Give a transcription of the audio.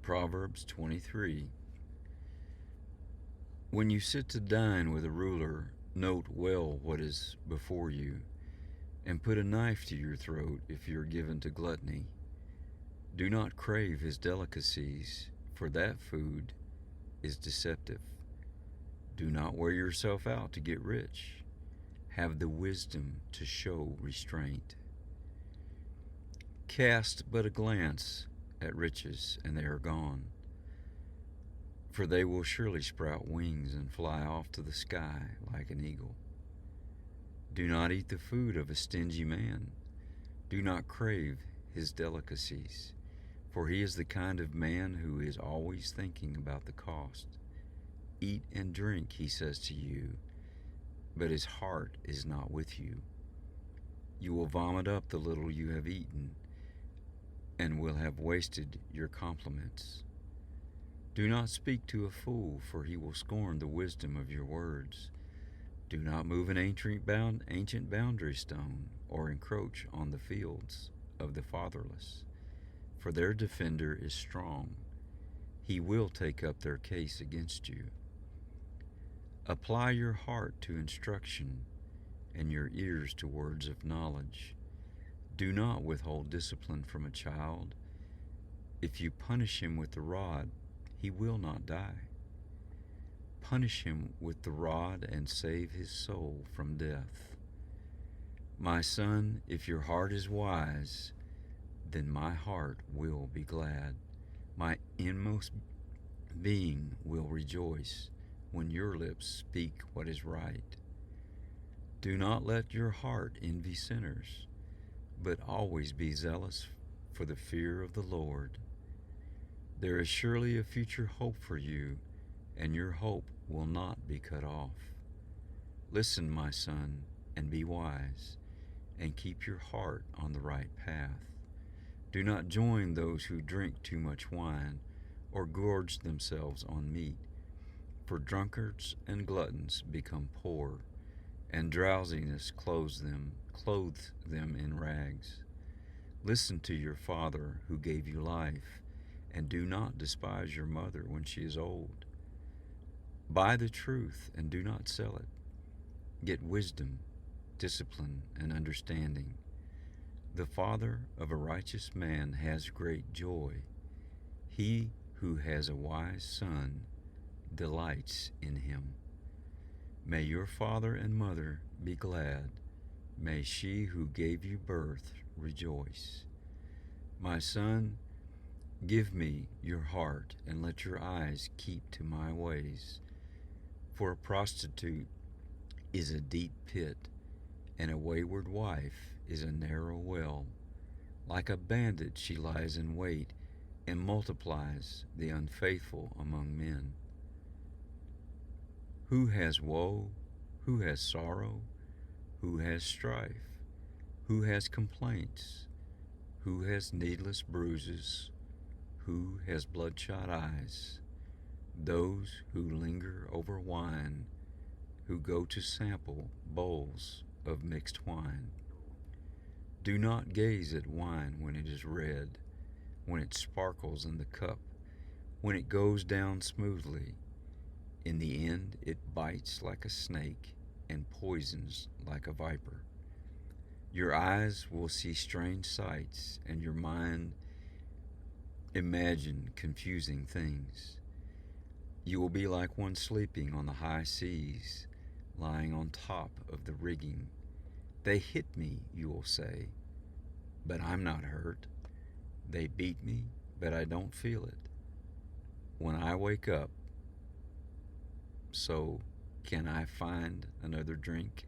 Proverbs 23. When you sit to dine with a ruler, note well what is before you, and put a knife to your throat if you are given to gluttony. Do not crave his delicacies, for that food is deceptive. Do not wear yourself out to get rich. Have the wisdom to show restraint. Cast but a glance at riches, and they are gone, for they will surely sprout wings and fly off to the sky like an eagle. Do not eat the food of a stingy man. Do not crave his delicacies, for he is the kind of man who is always thinking about the cost. Eat and drink, he says to you, but his heart is not with you. You will vomit up the little you have eaten, and will have wasted your compliments. Do not speak to a fool, for he will scorn the wisdom of your words. Do not move an ancient boundary stone, or encroach on the fields of the fatherless, for their defender is strong. He will take up their case against you. Apply your heart to instruction, and your ears to words of knowledge. Do not withhold discipline from a child. If you punish him with the rod, he will not die. Punish him with the rod and save his soul from death. My son, if your heart is wise, then my heart will be glad. My inmost being will rejoice when your lips speak what is right. Do not let your heart envy sinners, but always be zealous for the fear of the Lord. There is surely a future hope for you, and your hope will not be cut off. Listen, my son, and be wise, and keep your heart on the right path. Do not join those who drink too much wine, or gorge themselves on meat, for drunkards and gluttons become poor, and drowsiness clothes them in rags. Listen to your father who gave you life, and do not despise your mother when she is old. Buy the truth and do not sell it. Get wisdom, discipline, and understanding. The father of a righteous man has great joy. He who has a wise son delights in him. May your father and mother be glad. May she who gave you birth rejoice. My son, give me your heart, and let your eyes keep to my ways. For a prostitute is a deep pit, and a wayward wife is a narrow well. Like a bandit she lies in wait, and multiplies the unfaithful among men. Who has woe? Who has sorrow? Who has strife? Who has complaints? Who has needless bruises? Who has bloodshot eyes? Those who linger over wine, who go to sample bowls of mixed wine. Do not gaze at wine when it is red, when it sparkles in the cup, when it goes down smoothly. In the end, it bites like a snake and poisons like a viper. Your eyes will see strange sights, and your mind imagine confusing things. You will be like one sleeping on the high seas, lying on top of the rigging. They hit me, you will say, but I'm not hurt. They beat me, but I don't feel it. When I wake up, so can I find another drink?